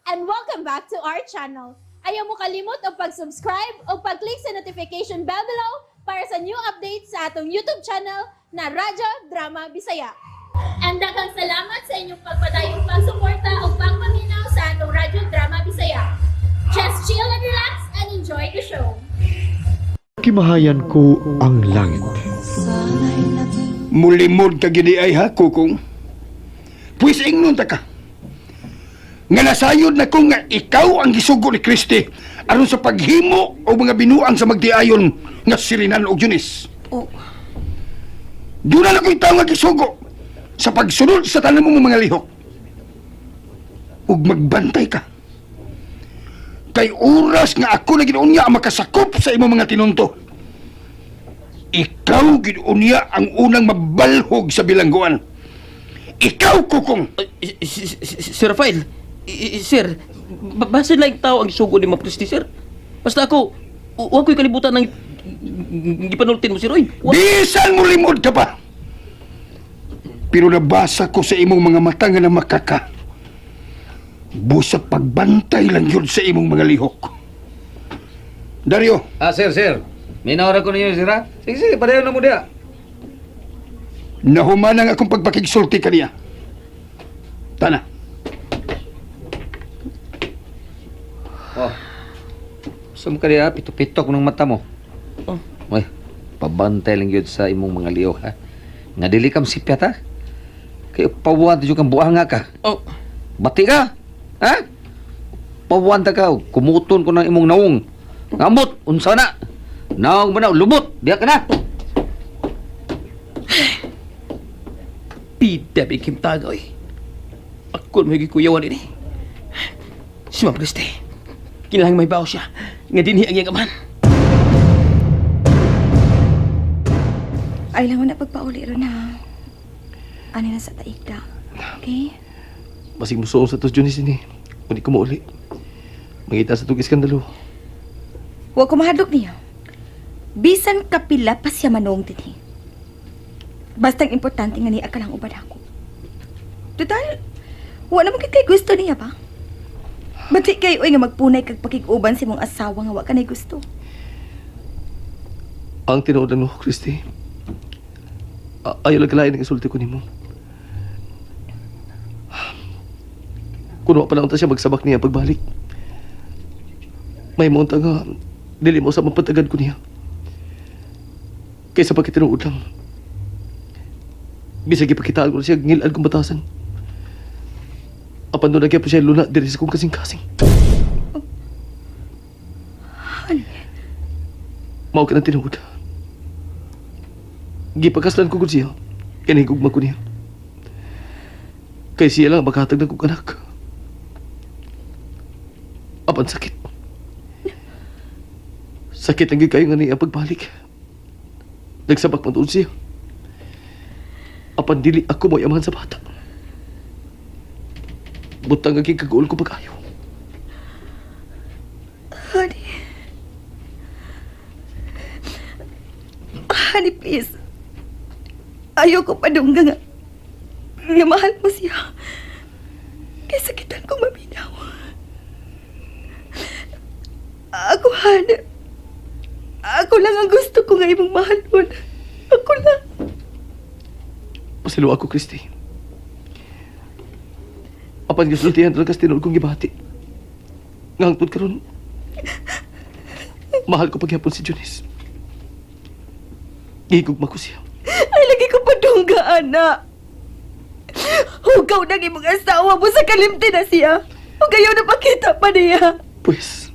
and welcome back to our channel. Ayaw mo kalimot o pag-subscribe o pag-click sa notification bell below para sa new updates sa atong YouTube channel na Radyo Drama Bisaya. And daghang salamat sa inyong pagpadayong pagsuporta o pagpaminaw sa atong Radyo Drama Bisaya. Just chill and relax and enjoy the show. Kimahayan ko ang langit. Mulimod ka gini ay ha, kukong. Pues ingnon ta ka. Nga nasayod na ko nga ikaw ang gisugo ni Kristi aron sa paghimo o mga binuang sa magdiayon nga sirinan og Yunis. Oh, Doon na ko itaw nga gisugo sa pagsunod sa tanan mong mga lihok. Ug magbantay ka. Kay oras nga ako na ginunya ang makasakop sa imong mga tinunto. Ikaw ginunya ang unang mabalhog sa bilangguan. Ikaw, kukong! Sir Rafael, sir, base lang tao ang isugo ni Mapristi, sir. Basta ako, huwag ko'y kalibutan ng gipanultin mo, sir. Oy, Bisan mo limod ka pa! Pero nabasa ko sa imong mga mata nga na makaka. Busa pagbantay lang yun sa imong mga lihok. Dario, Sir. Minawara ko ninyo, sir, ha? Sige, padayon na mo diya. nahumanang akong pagpakigsulti kaniya. Tana. Oh. Sum ka diya, pitok-pitok ng mata mo. Oh. Uy, pabantay lang yun sa imong mga lihok, ha? Nga dili kam sipyat, ha? Kaya pabuhan tayo kang buhanga ka. oh, Bati ka, ha? Pabuhan ta ka, kumuton ko ng imong naong. Ngamot, unsa na? Naong ba na, lumot, diya ka na. pida bikim tagay. Ako may gikuyawan ini. Si Mapristi, kinahang may bawo siya. Nga dinhi ang iyang aman. Ay lang mo na pagpauli ron ha. Ano na sa taig ka. Okay? Masig musuong sa tos Junis ini. Kung di ko mauli. Mangita sa tugis skandalo. Huwag ko mahadlok niya. Bisan kapila pa siya manong titi. Bastang importante nga niya ka lang ubad ako. Total, wala naman kay gusto niya ba? Ba't di kayo nga magpunay kag pakiguban si mong asawa nga wa ka na gusto? Ang tinuudan mo, Christy. Ayaw lang kalain ng isulti ko ni mo. Kuno pa lang siya magsabak niya pagbalik. May monta nga, dili mo sa mapatagad ko niya. Kaysa pagkitinuod lang. Bisag ipakitaan ko na siya ngilad kong batasan. Apan doon nagya po siya luna diri sa kong kasing-kasing. Mao ka ng tinuod. Gipagkaslan ko siya. Kanihigugma ko niya. Kay siya lang maghatag ng kong anak. Apan sakit. Sakit ang gikayo nga niya pagbalik. Nagsabak man doon siya. Apan dili ako mo yamahan sa bata. Butang ang kagaul ko pag-ayaw. Honey, please. Ayoko pa doon nga. Nga mahal mo siya. Kaya sakitan ko mabinaw. Ako, Hana. Ako lang ang gusto ko nga imong mahal mo. Ako lang. Pasilo ako, Christy. Apan gisultihan talaga sa tinul kong gibati. Ngangtod karon. Mahal ko paghapon si Junis. Gihigugma ko siya. Ay, lagi ko pa dungga, anak. Hugaw na imong asawa mo sa kalimti na siya. Hugayaw na pakita pa niya. Pues,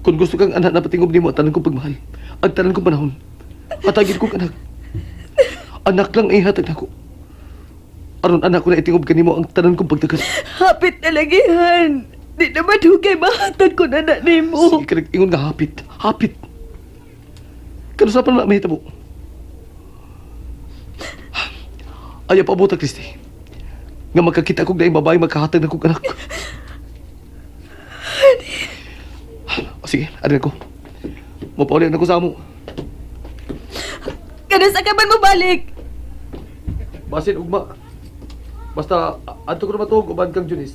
kung gusto kang anak na patingob ni mo at tanan kong pagmahal, ang tanan kong panahon, hatagin kong anak. Anak lang ay hatag na ko. Aron anak ko na itingob ka ni mo ang tanan kong pagtagal. Hapit na lagi, Han. Di naman hugay mahatag ko na mo. Sige ka nag-ingon nga hapit. Hapit. Kanusapan na mahita mo. Ayaw pa buta, Christy. Nga magkakita kong daing babae magkahatag na kong anak. O sige, arin ko. Mapaulit na ko sa amo. Kanasa ka man mo balik? Basin, ugma. Basta, ato ko na matog, uban kang Junis.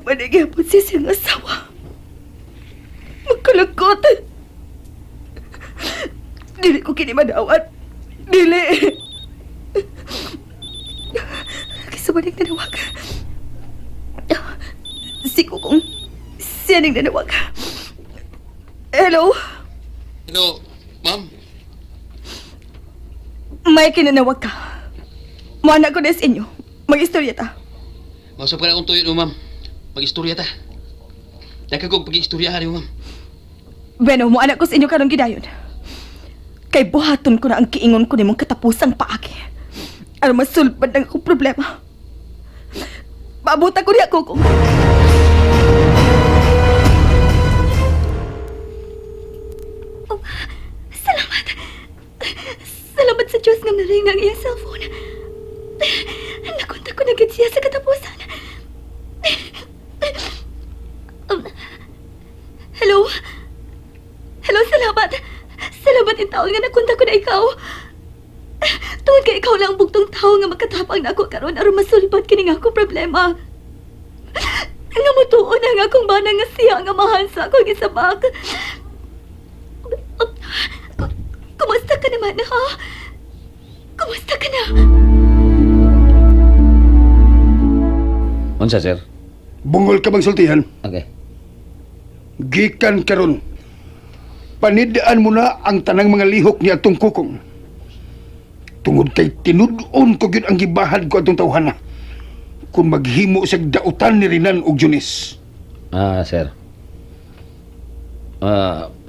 Manigapon siya siyang asawa. Magkalagot. Dili ko kini madawat. Dili. Kisubalik na nawag. Si Kukong. Siya ning nanawag. Hello? Hello, ma'am. May kinanawag ka. Muanak ko na sa inyo. Mag-istorya ta. Mausap ka na akong tuyo no, ma'am. Mag-istorya ta. Daka kong pag-istoryahan niyo, ma'am. Bueno, muanak ko sa inyo karong gidayon. Kay buhaton ko na ang kiingon ko ni mong katapusang paagi. Aron masulbad ang akong problema. Mabuta ko niya, Kukong. Oh, salamat. Salamat sa Diyos nga naring ng iyang cellphone. Nakunta ko na gid siya sa katapusan. Hello? Hello, salamat. Salamat in taon nga nakunta ko na ikaw. Tungod ka ikaw lang ang bugtong tao nga makatapang na ako karon aron masulbad kini nga akong problema. Nga mutuon na nga akong bana nga siya nga mahal sa akong isabak. Kumusta ka naman, ha? Kumusta ka na? Unsa, sir? Bungol ka bang sultihan? Okay. Gikan karon. Panidaan mo na ang tanang mga lihok ni atong Kukong. Tungod kay tinud-on ko gyud ang gibahad ko atong tawhana. Kung maghimo sa dautan ni Rinan og Junis. Sir.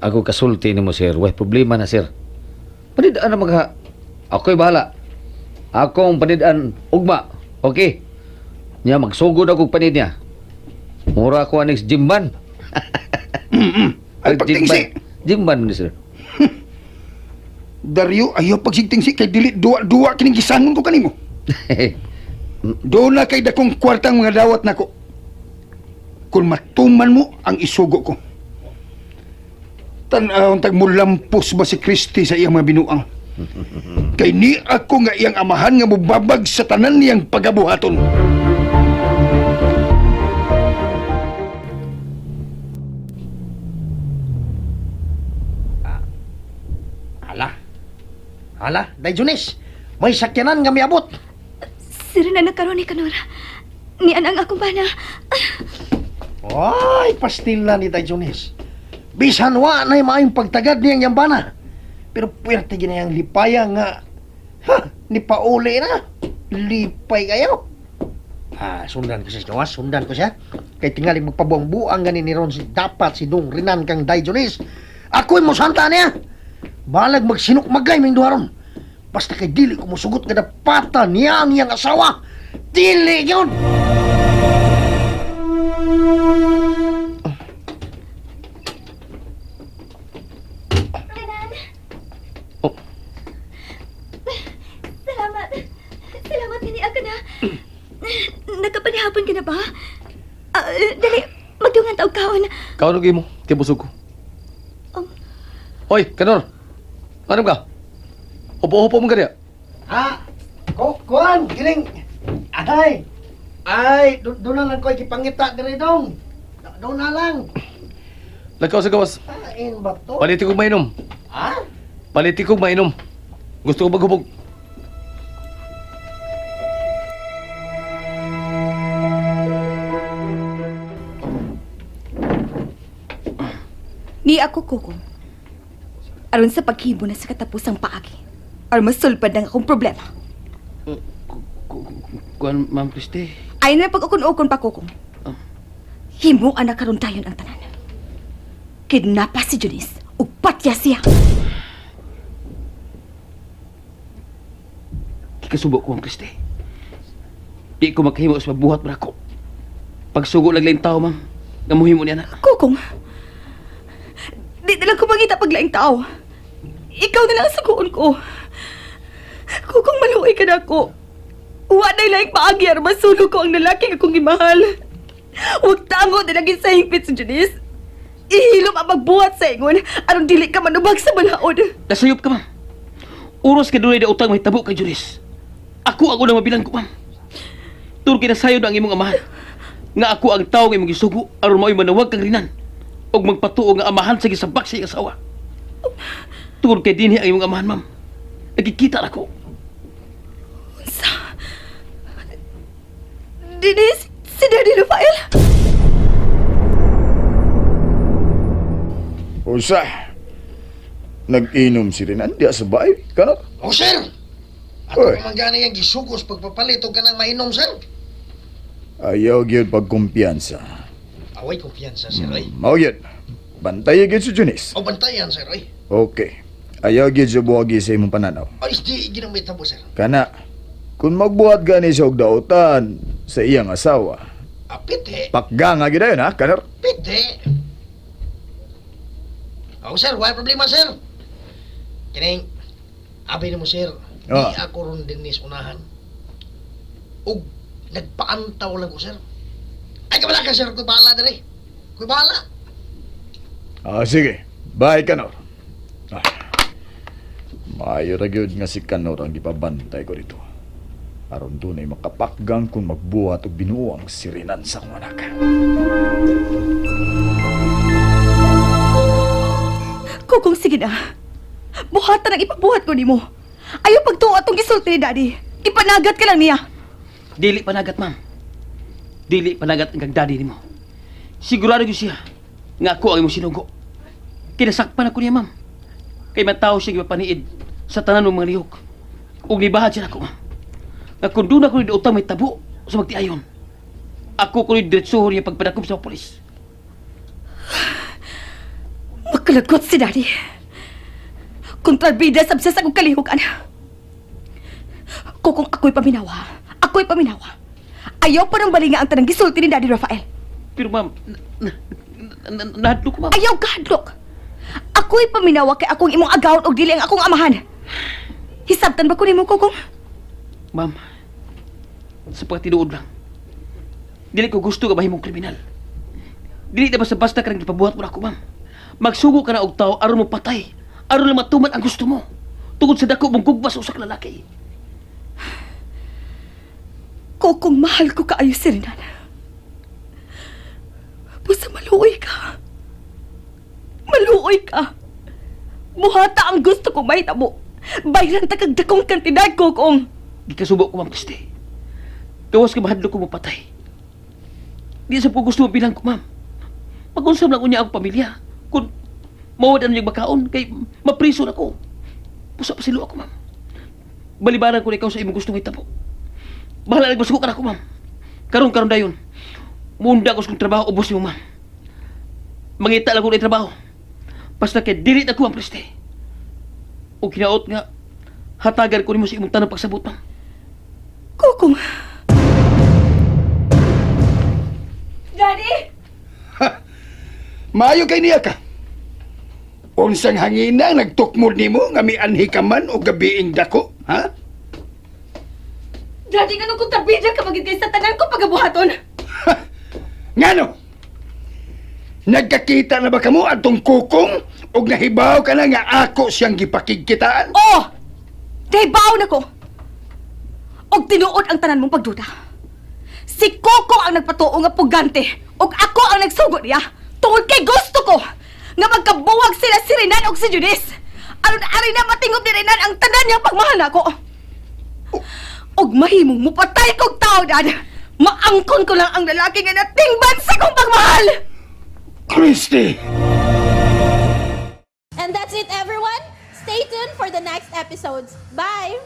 Ako kasulti nimo, sir. Way problema na, sir. Panidaan na magha. Ako'y bahala. Akong panidaan ugma. Okay. Niya magsugod ako panid niya. Mura ko aning Jimban. Ay pagtingsi. Jimban ni, sir. Daryo, ayaw pagsigtingsi kay dili duwa kining gisangon ko kanimo. Doon na kay dakong kwartang mga dawat nako. Kung matuman mo ang isugo ko. Tan-awon tag mulampos ba si Christy sa iyang mga binuang. Kay ni ako nga iyang amahan nga mubabag sa tanan niyang pagabuhaton. Hala, Dayjones, may sakyanan nga miabot. Sira na nagkaroon ni Kanora. Ni anang akong bana. Ay, pastil na ni Dayjones. Bisan wa na maayong pagtagad niyang yambana. Pero puwerte ginayang lipaya nga. Ni pauli na. Lipay kayo. Sundan ko siya, sundan ko siya. Kay tingali magpabuang-buang ganin ni Ron dapat si Dong Rinan kang Dayjones. Ako'y mo santa niya. Balag magsinukmagay ming duharon. Basta kay dili ko musugot nga dapata niya ang iyang asawa. Dili yun! Renan! Oh. Salamat. Salamat nini ka na. Nakapanihapon ka na ba? Dali, magdungan taog kaon. Kaon og imo, kay busog ko. Hoy, Kanor. Ano ka? Upo-upo mo ganyan. Kuan, giling. Doon na lang ko'y kipangita diri dong. Doon na lang. Lagkaw sa gawas. Kain ba to? Paliti kong mainom. Paliti kong mainom. Gusto ko maghubog. Ni ako, Kukong. Aron sa paghibo na sa katapusang paagi. Aron masulpad ng akong problema. Kuan, Ma'am Christy. Ay na pag-ukon-ukon pa, Kukong. Himo anak karon tayon ang tanan. Kidnapa si Junis. Ug patya siya. Kikasubo ko, Ma'am Christy. Di ko makahimo sa mabuhat ba ako. Pagsugo lang laing tao, ma'am. Ngamuhimo niya na. Kukong. Di na lang ko mangita paglaing tao. Ikaw na lang ang suguon ko. Kukong maluoy ka na ako. Wa na laing paagi aron masulog ko ang lalaki nga kong gimahal. Huwag tango na lagi sa hingpit si Junis. Ihilom ang magbuhat sa ingon aron dili ka manubag sa balaod. Nasayop ka, ma'am. Uros ka dunay na utang may tabo kay Junis. Ako ang unang mabilang ko, ma'am. Turki na sayo na ang imong amahan. nga ako ang tao nga imong gisugo aron mao'y manawag kang rinan og magpatuo nga amahan sa gisabak sa iyang asawa. Tungod kay dinhi ang imong amahan, ma'am. Nagkikita na ko. Dini, si Daddy Rafael? Usa, nag-inom si Renan, diya sa bahay, kanot? Oh, sir! Ako Oy. naman gani yung gisugos pagpapalit o ka nang mainom, sir. Ayaw gyud pagkumpiyansa. Away kumpiyansa, sir, ay. Mao gyud. Bantay gyud si Junis. O bantayan, sir, ay. Okay. Ayaw gyud sa buwagi sa imong pananaw. Ay, di ginamit mo, sir. Kana, kung magbuhat gani siya og dautan sa iyang asawa, Pite. pakga nga gyud ayon ha, kanor? Pite. Oh, sir, wala problema, sir. Kining, abay na mo, sir. Ah. Di ako ron din nis unahan. Og, nagpaantaw lang ko, sir. Ay, kabala ka, sir. Kuy bahala na rin. Kuy bahala. Sige. Bye, kanor. Maayo ra gyud nga si kanor ang gipabantay ko dito. Aron dunay makapakgang kung magbuhat og binuang si Renan sa akong anak. Kukong, sige na. Buhatan ang ipabuhat ko nimo. Ayaw pagtuo atong gisulti ni Daddy. Ipanagat ka lang niya. Dili panagat, ma'am. Dili panagat ang kagdadi nimo. Sigurado ko siya nga ako ang imong sinugo. Kinasakpan ako niya, ma'am. Kay mataw siya gipapaniid sa tanan ng mga lihok. Ug nibahad siya ako, ma'am. Nga kung doon ako ni utang may tabo sa magtiayon. Ako ko ni diretsuhon niya pagpadakop sa polis. Makalagot si Daddy. Kontrabida sa sa akong kalihukan. Kukong ako'y paminawa. Ako'y paminawa. Ayaw pa nang balinga ang tanang gisulti ni Daddy Rafael. Pero, ma'am, nahadlo ko, ma'am. Ayaw kahadlok. Ako'y paminawa kay akong imong agawon og dili ang akong amahan. Hisabtan ba ko nimo, Kukong? Ma'am, sa pagtinuod lang, dili ko gusto ka mahimong kriminal. Dili na basta-basta ka nang ipabuhat mo na ako, ma'am. Magsugo ka na og tao aron mo patay. Aron lang matuman ang gusto mo. Tungod sa dako mong gugbas sa usa ka lalaki. Kukong, mahal ko kaayo si Renan. Basta maluoy ka. Maluoy ka. Buhata ang gusto ko mahitabo. Bayran ta kag dakong kantidad, Kukong. Gikasubo ko, ma'am Christy. Gawas ka mahadlo ko mo patay. Di sa po gusto mo bilang ko, ma'am. Mag-unsam lang unya ang pamilya. Kung mawad ang niyang makaon, kay mapriso na ko. Pusa pa silo ako, ma'am. Balibaran ko na ikaw sa imong gustong hitabo. Bahala nagmasuko ka na ako, ma'am. Karon dayon. Munda ko sa kong trabaho, ubos mo, ma'am. Mangita lang ko na trabaho. Basta kay dili na ko, ma'am Christy. O kinaot nga, hatagan ko ni mo sa imong tanong pagsabot, ma'am. Kukong. Daddy! Maayo kay niya ka. Unsang hangina ang nagtukmod nimo nga mianhi ka man o gabiing dako, ha? Daddy, nga nung kontrabida ka magiging sa tanan ko pagabuhaton. Ngano? Nagkakita na ba kamo atong Kukong o nahibaw ka na nga ako siyang gipakigkitaan? Oo! Dahibaw na ko! Og tinuod ang tanan mong pagduda. Si Coco ang nagpatuo nga pugante og ako ang nagsugo niya tungod kay gusto ko nga magkabuwag sila si Renan og si Junis. Aron-ari na matingog ni Renan ang tanan niyang pagmahal ako. Og mahimong mupatay kog tao, Dad. Maangkon ko lang ang lalaki nga natingban sa kong pagmahal. Christy! And that's it, everyone. Stay tuned for the next episodes. Bye!